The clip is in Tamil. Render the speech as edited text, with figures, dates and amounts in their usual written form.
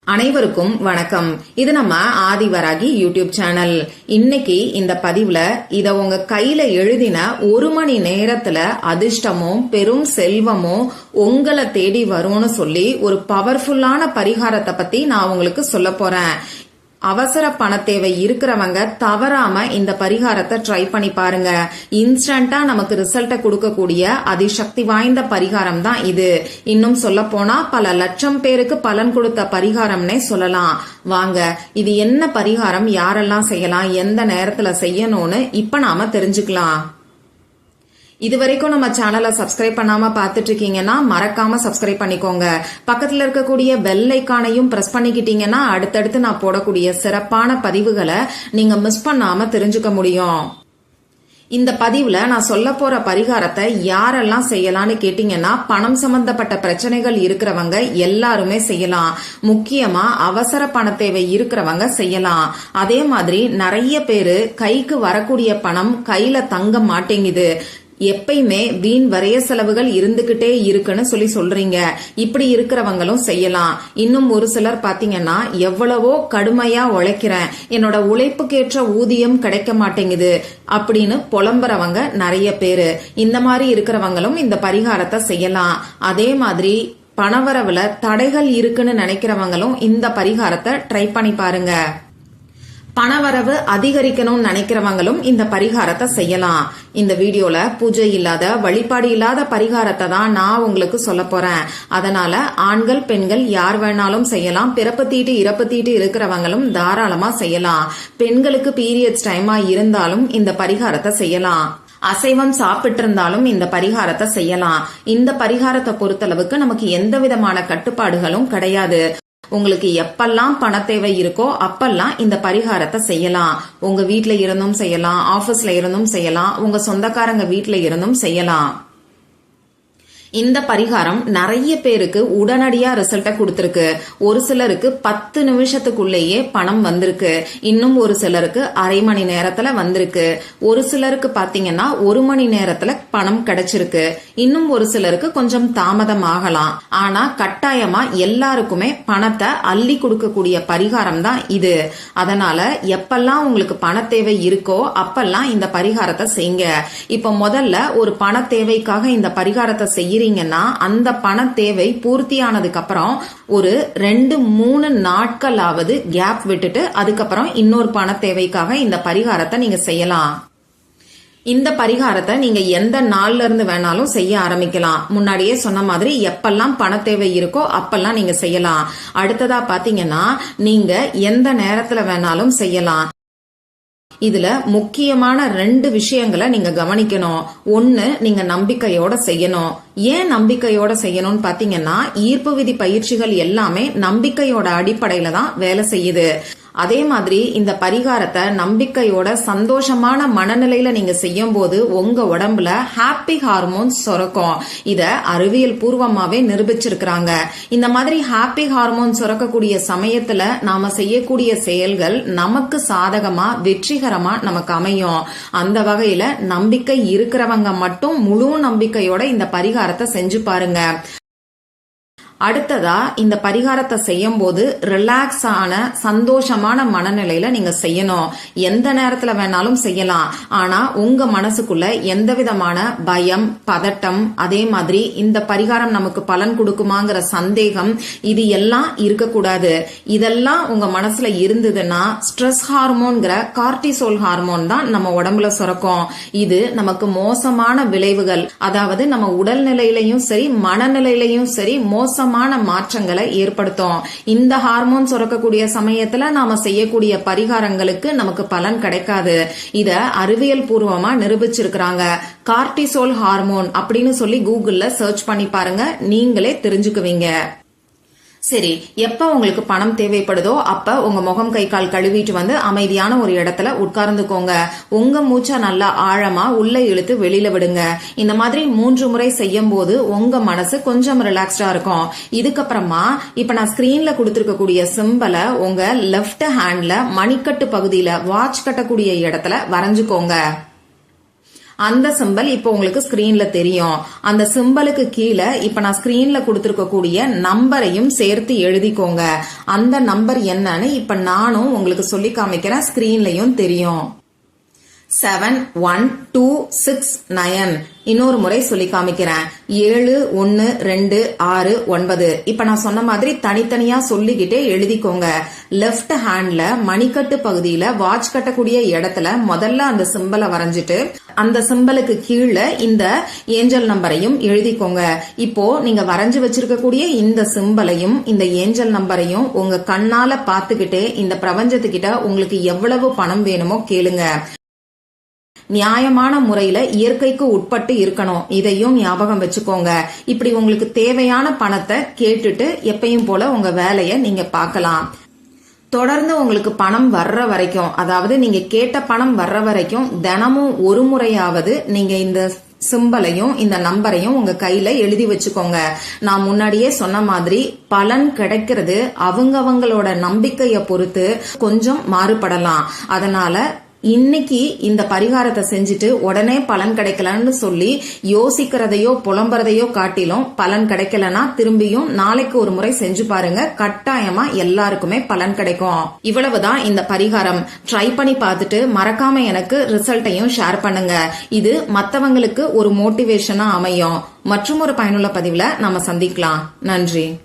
அனைவருக்கும் வணக்கம். இது நம்ம ஆதிவராகி யூடியூப் சேனல். இன்னைக்கு இந்த பதிவுல இத உங்க கையில எழுதின 1 மணி நேரத்துல அதிர்ஷ்டமும் பெரும் செல்வமும் உங்களை தேடி வரும்னு சொல்லி ஒரு பவர்ஃபுல்லான பரிகாரத்தை பத்தி நான் உங்களுக்கு சொல்ல போறேன். அவசர பண தேவை இருக்கிறவங்க தவறாம இந்த பரிகாரத்தை ட்ரை பண்ணி பாருங்க. இன்ஸ்டன்டா நமக்கு ரிசல்ட்டை கொடுக்கக்கூடிய அதிசக்தி வாய்ந்த பரிகாரம் தான் இது. இன்னும் சொல்ல போனா பல லட்சம் பேருக்கு பலன் கொடுத்த பரிகாரம்னே சொல்லலாம். வாங்க, இது என்ன பரிகாரம், யாரெல்லாம் செய்யலாம், எந்த நேரத்துல செய்யணும்னு இப்ப நாம தெரிஞ்சுக்கலாம். இதுவரைக்கும் நம்ம சேனலை சப்ஸ்கிரைப் பண்ணாம பாத்துட்டு இருக்கீங்கன்னா மறக்காம சப்ஸ்கிரைப் பண்ணிக்கோங்க. பக்கத்துல இருக்கக்கூடிய பெல் ஐகானையும் பிரஸ் பண்ணிக்கிட்டீங்கன்னா அடுத்தடுத்து நான் போடக்கூடிய சிறப்பான பதிவுகளை நீங்க மிஸ் பண்ணாம தெரிஞ்சுக்க முடியும். இந்த பதிவுல நான் சொல்ல போற பரிகாரத்தை யாரெல்லாம் செய்யலாம்னு கேட்டீங்கன்னா, பணம் சம்பந்தப்பட்ட பிரச்சனைகள் இருக்கிறவங்க எல்லாருமே செய்யலாம். முக்கியமா அவசர பண தேவை இருக்கிறவங்க செய்யலாம். அதே மாதிரி நிறைய பேரு கைக்கு வரக்கூடிய பணம் கையில தங்க மாட்டேங்குது, எப்பயுமே வீண் வரைய செலவுகள் இருந்துகிட்டே இருக்குன்னு சொல்றீங்க. இப்படி இருக்கிறவங்களும் செய்யலாம். இன்னும் ஒரு சிலர் பாத்தீங்கன்னா, எவ்வளவோ கடுமையா உழைக்கிறேன், என்னோட உழைப்புக்கேற்ற ஊதியம் கிடைக்க மாட்டேங்குது அப்படின்னு புலம்புறவங்க நிறைய பேரு. இந்த மாதிரி இருக்கிறவங்களும் இந்த பரிகாரத்தை செய்யலாம். அதே மாதிரி பணவரவுல தடைகள் இருக்குன்னு நினைக்கிறவங்களும் இந்த பரிகாரத்தை ட்ரை பண்ணி பாருங்க. பணவரவு அதிகரிக்கணும்னு நினைக்கிறவங்களும் இந்த பரிகாரத்தை செய்யலாம். இந்த வீடியோல பூஜை இல்லாத, வழிபாடு இல்லாத பரிகாரத்தை தான் நான் உங்களுக்கு சொல்ல போறேன். அதனால ஆண்கள் பெண்கள் யார் வேணாலும் செய்யலாம். பிறப்பு தீட்டு இறப்பு தீட்டு இருக்கிறவங்களும் தாராளமா செய்யலாம். பெண்களுக்கு பீரியட்ஸ் டைமா இருந்தாலும் இந்த பரிகாரத்தை செய்யலாம். அசைவம் சாப்பிட்டு இருந்தாலும் இந்த பரிகாரத்தை செய்யலாம். இந்த பரிகாரத்தை பொறுத்தளவுக்கு நமக்கு எந்த விதமான கட்டுப்பாடுகளும் கிடையாது. உங்களுக்கு எப்பெல்லாம் பண தேவை இருக்கோ அப்பெல்லாம் இந்த பரிகாரத்தை செய்யலாம். உங்க வீட்ல இருந்தும் செய்யலாம், ஆபீஸ்ல இருந்தும் செய்யலாம், உங்க சொந்தக்காரங்க வீட்ல இருந்தும் செய்யலாம். இந்த பரிகாரம் நிறைய பேருக்கு உடனடியா ரிசல்ட்டை கொடுத்திருக்கு. ஒரு சிலருக்கு 10 நிமிஷத்துக்குள்ளேயே பணம் வந்திருக்கு. இன்னும் ஒரு சிலருக்கு அரை மணி நேரத்துல வந்திருக்கு. ஒரு சிலருக்கு பாத்தீங்கன்னா 1 மணி நேரத்துல பணம் கிடைச்சிருக்கு. இன்னும் ஒரு சிலருக்கு கொஞ்சம் தாமதம் ஆகலாம். ஆனா கட்டாயமா எல்லாருக்குமே பணத்தை அள்ளி கொடுக்கக்கூடிய பரிகாரம் தான் இது. அதனால எப்பெல்லாம் உங்களுக்கு பண தேவை இருக்கோ அப்பெல்லாம் இந்த பரிகாரத்தை செய்யுங்க. இப்ப முதல்ல ஒரு பண தேவைக்காக இந்த பரிகாரத்தை செய்யறீங்கன்னா, அந்த பண தேவை பூர்த்தியானதுக்கு அப்புறம் ஒரு 2-3 நாட்களாவது கேப் விட்டுட்டு அதுக்கப்புறம் இன்னொரு பண தேவைக்காக இந்த பரிகாரத்தை நீங்க செய்யலாம். இந்த பரிகாரத்தை நீங்க எந்த நாள்ல இருந்து வேணாலும் செய்ய ஆரம்பிக்கலாம். முன்னாடியே சொன்ன மாதிரி எப்பெல்லாம் பண தேவை இருக்கோ அப்பெல்லாம் நீங்க செய்யலாம். அடுத்ததா பாத்தீங்கன்னா, நீங்க எந்த நேரத்துல வேணாலும் செய்யலாம். இதுல முக்கியமான 2 விஷயங்களை நீங்க கவனிக்கணும். ஒன்னு, நீங்க நம்பிக்கையோட செய்யணும். ஏன் நம்பிக்கையோட செய்யணும்னு பாத்தீங்கன்னா, ஈர்ப்பு விதி பயிற்சிகள் எல்லாமே நம்பிக்கையோட அடிப்படையில தான் வேலை செய்யுது. அதே மாதிரி இந்த பரிகாரத்தை நம்பிக்கையோட சந்தோஷமான மனநிலையில நீங்க செய்யும் போது உங்க உடம்புல ஹாப்பி ஹார்மோன்ஸ் சுரக்கும். இத அறிவியல் பூர்வமாவே நிரூபிச்சிருக்கிறாங்க. இந்த மாதிரி ஹாப்பி ஹார்மோன் சுரக்கக்கூடிய சமயத்துல நாம செய்யக்கூடிய செயல்கள் நமக்கு சாதகமா வெற்றிகரமா நமக்கு அமையும். அந்த வகையில நம்பிக்கை இருக்கிறவங்க மட்டும் முழு நம்பிக்கையோட இந்த பரிகாரத்தை செஞ்சு பாருங்க. அடுத்ததா, இந்த பரிகாரத்தை செய்யும் போது ரிலாக்ஸ் ஆன சந்தோஷமான மனநிலையில நீங்க செய்யணும். எந்த நேரத்துல வேணாலும் செய்யலாம். ஆனா உங்க மனசுக்குள்ள எந்த விதமான பயம், பதட்டம், அதே மாதிரி இந்த பரிகாரம் நமக்கு பலன் கொடுக்குமாங்கிற சந்தேகம் இது எல்லாம் இருக்கக்கூடாது. இதெல்லாம் உங்க மனசுல இருந்ததுன்னா ஸ்ட்ரெஸ் ஹார்மோன்கிற கார்டிசோல் ஹார்மோன் தான் நம்ம உடம்புல சுரக்கும். இது நமக்கு மோசமான விளைவுகள், அதாவது நம்ம உடல்நிலையிலையும் சரி மனநிலையிலையும் சரி மோசமான மாற்றங்களை ஏற்படுத்தும். இந்த ஹார்மோன் சுரக்கக்கூடிய சமயத்துல நாம செய்யக்கூடிய பரிகாரங்களுக்கு நமக்கு பலன் கிடைக்காது. இத அறிவியல் பூர்வமா நிரூபிச்சிருக்கிறாங்க. கார்டிசோல் ஹார்மோன் அப்படின்னு சொல்லி கூகுள்ல சர்ச் பண்ணி பாருங்க, நீங்களே தெரிஞ்சுக்குவீங்க. சரி, எப்ப உங்களுக்கு பணம் தேவைப்படுதோ அப்ப உங்க முகம் கை கால் கழுவிட்டு வந்து அமைதியான ஒரு இடத்துல உட்கார்ந்துக்கோங்க. உங்க மூச்சை நல்லா ஆழமா உள்ள இழுத்து வெளியில விடுங்க. இந்த மாதிரி 3 முறை செய்யும் போது உங்க மனசு கொஞ்சம் ரிலாக்ஸ்டா இருக்கும். இதுக்கப்புறமா இப்ப நான் ஸ்கிரீன்ல கொடுத்திருக்கக்கூடிய சிம்பலை உங்க லெப்ட் ஹேண்ட்ல மணிக்கட்டு பகுதியில வாட்ச் கட்டக்கூடிய இடத்துல வரைஞ்சுக்கோங்க. அந்த சிம்பல் இப்போ உங்களுக்கு ஸ்கிரீன்ல தெரியும். அந்த சிம்பலுக்கு கீழே இப்ப நான் ஸ்கிரீன்ல கொடுத்திருக்கக்கூடிய நம்பரையும் சேர்த்து எழுதிக்கோங்க. அந்த நம்பர் என்னன்னு இப்ப நானும் உங்களுக்கு சொல்லி காமிக்கிறேன், ஸ்கிரீன்லயும் தெரியும். 71269. இன்னொரு முறை சொல்லி காமிக்கிறேன். 712669. இப்ப நான் சொன்ன மாதிரி தனித்தனியா சொல்லிக்கிட்டே எழுதிக்கோங்க. லெப்ட் ஹேண்ட்ல மணிக்கட்டு பகுதியில வாட்ச் கட்டக்கூடிய இடத்துல முதல்ல அந்த சிம்பலை வரைஞ்சிட்டு அந்த சிம்பலுக்கு கீழே இந்த ஏஞ்சல் நம்பரையும் எழுதிக்கோங்க. இப்போ நீங்க வரைஞ்சு வச்சிருக்கக்கூடிய இந்த சிம்பலையும் இந்த ஏஞ்சல் நம்பரையும் உங்க கண்ணால பாத்துக்கிட்டே இந்த பிரபஞ்சத்துக்கிட்ட உங்களுக்கு எவ்வளவு பணம் வேணுமோ கேளுங்க. நியாயமான முறையில இயற்கைக்கு உட்பட்டு இருக்கணும். இதையும் ஞாபகம் வச்சுக்கோங்க. இப்படி உங்களுக்கு தேவையான பணத்தை கேட்டுட்டு எப்பயும் போல உங்க வேலைய நீங்க பார்க்கலாம். தொடர்ந்து உங்களுக்கு பணம் வர்ற வரைக்கும், அதாவது நீங்க கேட்ட பணம் வர்ற வரைக்கும் தினமும் ஒரு முறையாவது நீங்க இந்த சிம்பலையும் இந்த நம்பரையும் உங்க கையில எழுதி வச்சுக்கோங்க. நான் முன்னாடியே சொன்ன மாதிரி பலன் கிடைக்கிறது அவங்கவங்களோட நம்பிக்கைய பொறுத்து கொஞ்சம் மாறுபடலாம். அதனால இன்னைக்கு இந்த பரிகாரத்தை செஞ்சுட்டு உடனே பலன் கிடைக்கலன்னு சொல்லி யோசிக்கிறதையோ புலம்புறதையோ காட்டிலும் பலன் கிடைக்கலன்னா திரும்பியும் நாளைக்கு ஒரு முறை செஞ்சு பாருங்க. கட்டாயமா எல்லாருக்குமே பலன் கிடைக்கும். இவ்வளவுதான் இந்த பரிகாரம். ட்ரை பண்ணி பார்த்துட்டு மறக்காம எனக்கு ரிசல்ட்டையும் ஷேர் பண்ணுங்க. இது மத்தவங்களுக்கு ஒரு மோட்டிவேஷனா அமையும். மற்றும் ஒரு பயனுள்ள பதிவுல நாம சந்திக்கலாம். நன்றி.